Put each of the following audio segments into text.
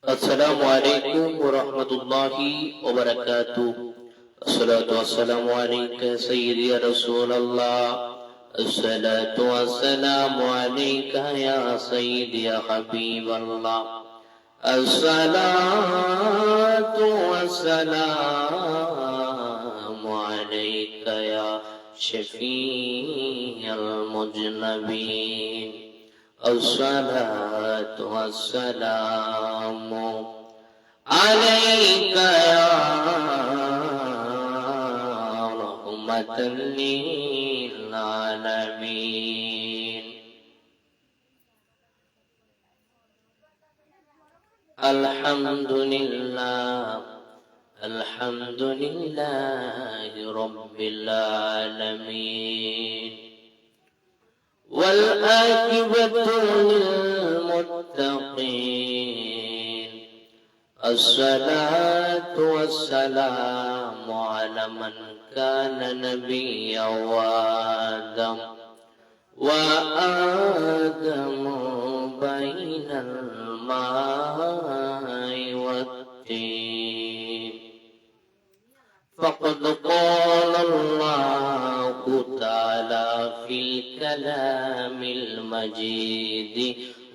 السلام عليكم ورحمة الله وبركاته. الصلاة والسلام عليك سيدي يا رسول الله. الصلاة والسلام عليك يا سيدي يا حبيب الله. الصلاة والسلام عليك يا شفيع المذنبين. الصلاة والسلام عليك يا رحمة للعالمين. الحمد لله الحمد لله رب العالمين، والعاقبة للمتقين. الصلاة والسلام على من كان نبيا وآدم بين الماء والطين. فقد قال الله تعالى في الكلام المجيد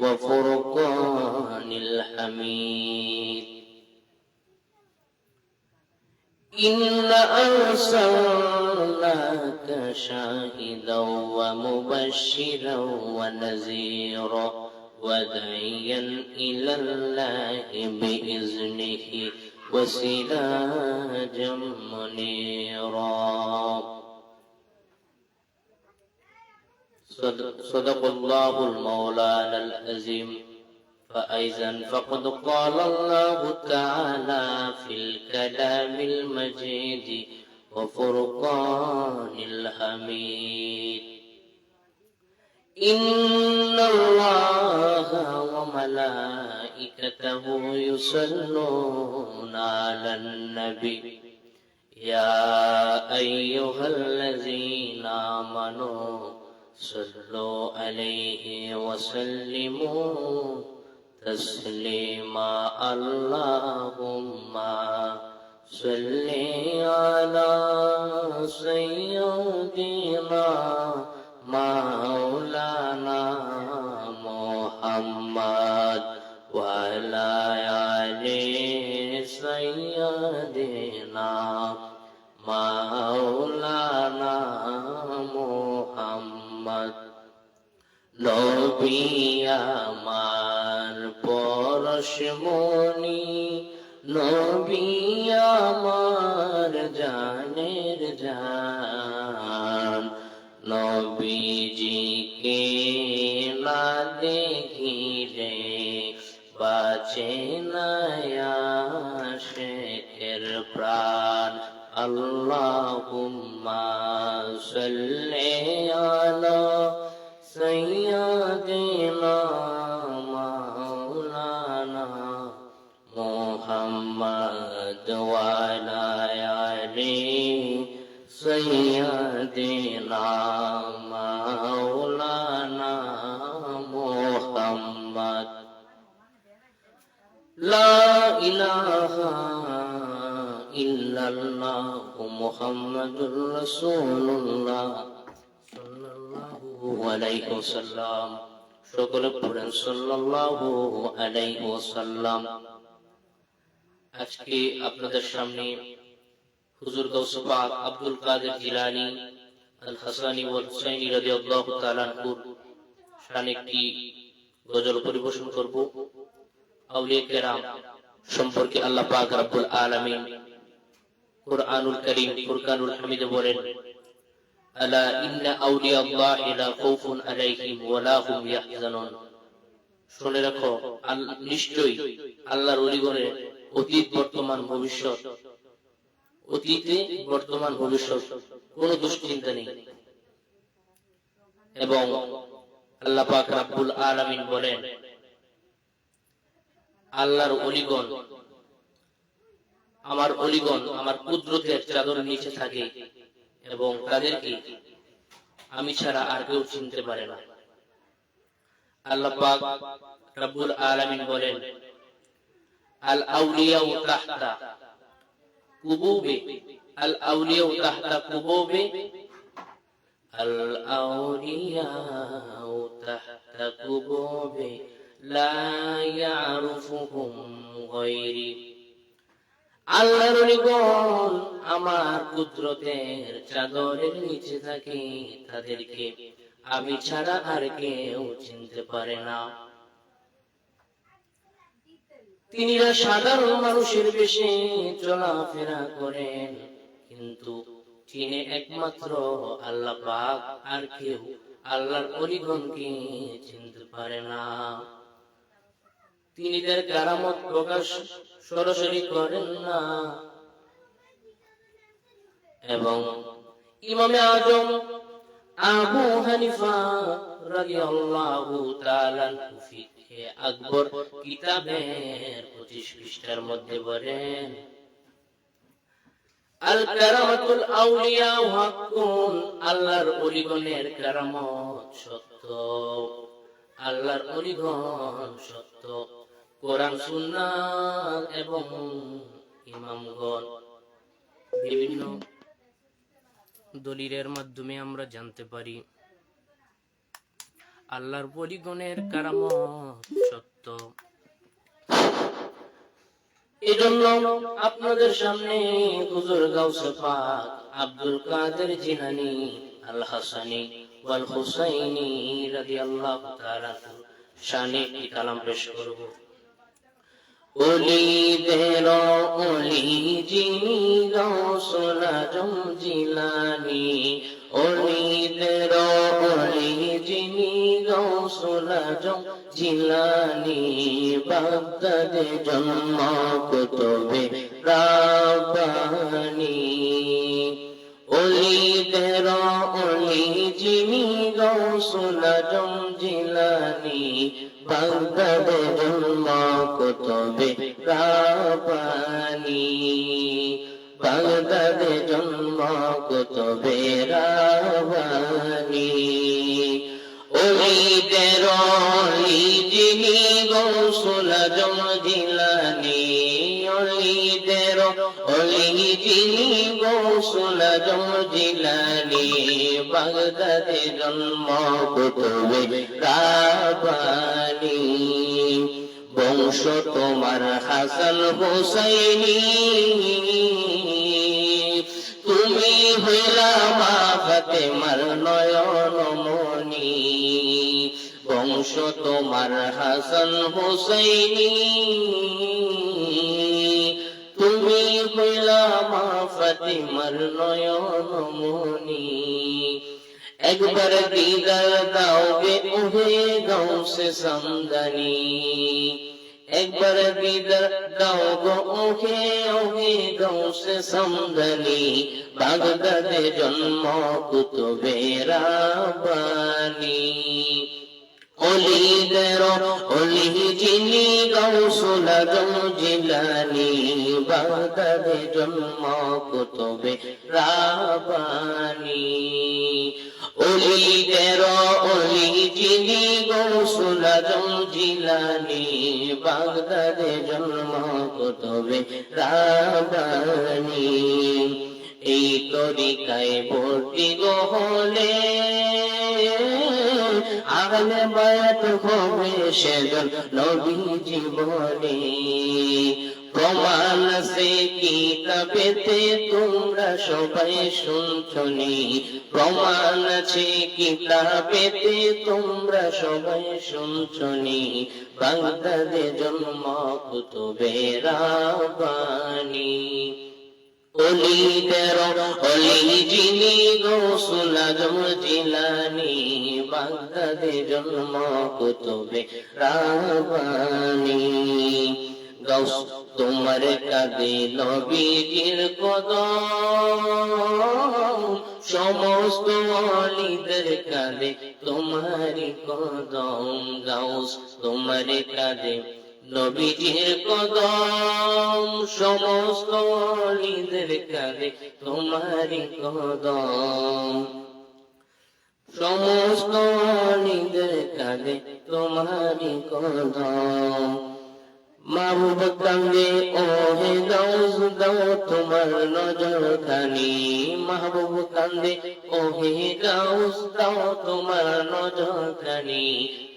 وفرقان الحميد: إنا أرسلناك شاهدا ومبشرا ونذيرا وداعيا إلى الله بإذنه وسراجا منيرا. صدق الله المولانا العظيم. فأيضا فقد قال الله تعالى في الكلام المجيد وفرقان الحميد: إن الله وملائكته يصلون على النبي يا أيها الذين آمنوا صلوا عليه وسلموا تسليما. اللهم صل على سيدنا مولانا محمد وعلى آل سيدنا مولانا محمد। নবী আমার পরশমণি, নবী আমার জানের জান, নবীজিকে না দেখিলে বাঁচে না আশিকের প্রাণ। আল্লাহুম্মা সাল্লি আলা সাইয়্যিদিনা মাওলানা মুহাম্মদ ওয়া আলা আলি সাইয়্যিদিনা মাওলানা মুহাম্মদ। লা ইলাহা ইল্লাল্লাহ মুহাম্মাদুর রাসূলুল্লাহ সাল্লাল্লাহু আলাইহি ওয়াসাল্লাম। সকলে পড়েন সাল্লাল্লাহু আলাইহি ওয়াসাল্লাম। আজকে আপনাদের সামনে হুজুর গাউস পাক আব্দুল কাদের জিলানী আল হাসানী ওয়াল হুসাইনী রাদিয়াল্লাহু তাআলা আনহুর শানে একটি গজল পরিবেশন করব। আউলিয়া কেরাম সম্পর্কে আল্লাহ পাক রব্বুল আলামিন কুরআনুল কারীম ফুরকানুল হামিদে বলেন: আলা ইন্না আউলিয়া আল্লাহি লা খাউফুন আলাইহিম ওয়া লা হুম ইয়াহজানুন। শুনে রাখো, নিশ্চয়ই আল্লাহর ওলিগণের অতীত বর্তমান ভবিষ্যৎ, অতীতে বর্তমান ভবিষ্যৎ কোনো দুশ্চিন্তা নেই। এবং আল্লাহ পাক রব্বুল আলামিন বলেন, আল্লাহর ওলিগণ, আমার ওলিগণ আমার কুদরতের চাদর নিচে থাকে এবং তাদেরকে আমি ছাড়া আর কেউ চিনতে পারে না। আল্লাহ পাক রব্বুল আলামিন বলেন, আল আউলিয়াউ তাহতা কুবুবে, আল আউলিয়াউ তাহতা কুবুবে, আল আউলিয়াউ তাহতা কুবুবে লা ইয়ারুফুহুম গায়রি। আল্লাহর ওলিগণ আমার কুদরতের চাদরের নিচে থাকে, তাদেরকে আমি ছাড়া আর কেউ চিনতে পারে না। তিনিরা সাধারণ মানুষের বেশে চলাফেরা করেন, কিন্তু চিনে একমাত্র আল্লাহ পাক, আর কেউ আল্লাহর ওলিগণকে চিনতে পারে না। তিনি তার কারামত প্রকাশ সরাসরি করেন না, এবং ইমামে আজম আবু হানিফা রাদিয়াল্লাহু তাআলা ফিকহে আকবর কিতাবের 25 পৃষ্ঠার মধ্যে বলেন, আল কারামাতুল আউলিয়া হাক্কুন, আল্লাহর ওলিগণের কারামত সত্য, আল্লাহর ওলিগণ সত্য। কোরআন সুন্নাহ এবং ইমামগণ বিভিন্ন দলিলের মাধ্যমে আমরা জানতে পারি আল্লাহর ওলিগণের কারামত সত্য। এজন্য আপনাদের সামনে হুজুর গাউসে পাক আব্দুল কাদের জিলানী আল হাসানী ওয়াল হুসাইনী রাদিয়াল্লাহু তাআলা শানে কি কালাম পেশ করব। ওলিদের ওলি যিনি গাউসুল আজম জিলানী, ওলিদের ওলি যিনি গাউসুল আজম জিলানী, বাগদাদে জন্ম কুতুবে রাব্বানী। ওলিদের ওলি যিনি গাউসুল আজম জিলানী, বাগদাদে জন্ম কুতুবে রাব্বানী, বাগদাদে জন্ম কুতুবে রাব্বানী। ওলিদের ওলি যিনি গাউসুল আজম জিলানী, ওলিদের ওলি যিনি গাউসুল আজম জিলানী, বাগদাদে জন্ম কুতুবে রাব্বানী। বংশ তোমার হাসান হুসাইনী, তুমি হইলা মা ফাতেমার নয়ন মনি। বংশ তোমার হাসান হুসাইনী, তুমি হইলা মা ফাতেমার নয়ন মনি। একবার দিদার দাও গে ওহে গাউসে সামদানি, একবার দিদার দাও গো ওহে ওহে গাউসে সামদানি, বাগদাদে জন্ম কুতুবে রাব্বানী। ওলিদের ওলি যিনি গাউসুল আজম জিলানী, বাগদাদে জন্ম কুতুবে রাব্বানী। ওলিদের ওলি যিনি গাউসুল আজম জিলানী, বাগদাদে জন্ম কুতুবে রাব্বানী। এই তরিকায় ভর্তি হলে আহলে বায়াত হবে সেজন নবীজি বলে। প্রমাণ সে কিতাবেতে তোমরা সবাই শুনছনি, প্রমাণ আছে কিতাবেতে তোমরা সবাই শুনছনি, বাগদাদে জন্ম কুতুবে রাব্বানী। ওলিদের ওলি যিনি গাউসুল আজম জিলানী, বাগদাদে জন্ম কুতুবে রাব্বানী। গাউস তোমার কাঁদে নবীজির কদম, সমস্ত ওলিদের কাঁদে তোমারি কদম। গাউস তোমার কাঁদে নবীজির কদম, সমস্ত ওলিদের কাঁদে তোমারি কদম। সমস্ত ওলিদের কাঁদে তোমারি কদম। মা মাহবুব কান্দে ও হে গাউস দাও তোমার নজর খানি মাহবুব কান্দে ও হে গাউস দাও তোমার নজর খানি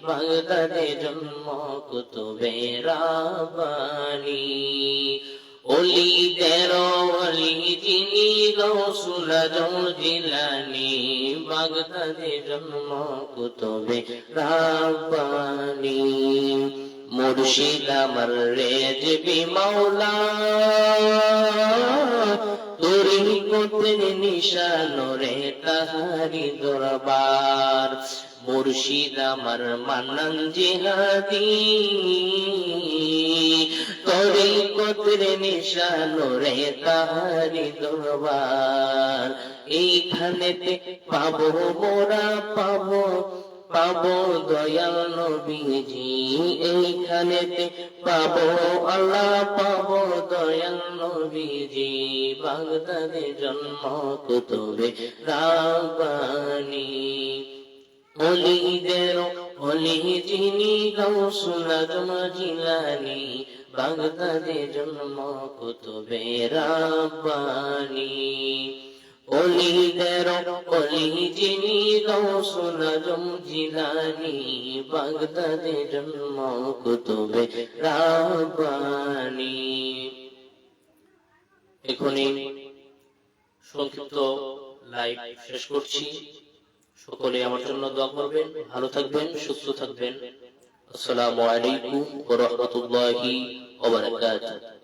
বাগদাদে জন্ম কুতুবে রাব্বানি ওলিদের ওলি যিনি গাউসুল আজম জিলানী বাগদাদে জন্ম কুতুবে রাব্বানি মুর্শিদ আমার রেজবি মাওলা তরিকতের নিশানো রে তাহারি দরবার মুর্শিদ আমার মান্নান জিহাদি তরিকতের নিশানো রে তাহারি দরবার এইখানেতে পাবো মোরা পাবো পাবো দয়াল নবীজি এইখানেতে পাবো আল্লাহ পাবো দয়াল নবীজি বাগদাদে জন্ম কুতুবে রাব্বানি ওলিদের ওলি যিনি গাউসুল আজম জিলানী বাগদাদে জন্ম কুতুবে রাব্বানি ওলিদের ওলি যিনি গাউসুল আজম জিলানী বাগদাদে জন্ম কুতুবে রাব্বানি। এখনই সংক্ষিপ্ত লাইভ শেষ করছি। সকলে আমার জন্য দোয়া করবেন, ভালো থাকবেন, সুস্থ থাকবেন। আসসালামু আলাইকুম ওয়া রাহমাতুল্লাহি ওয়া বারাকাতুহু।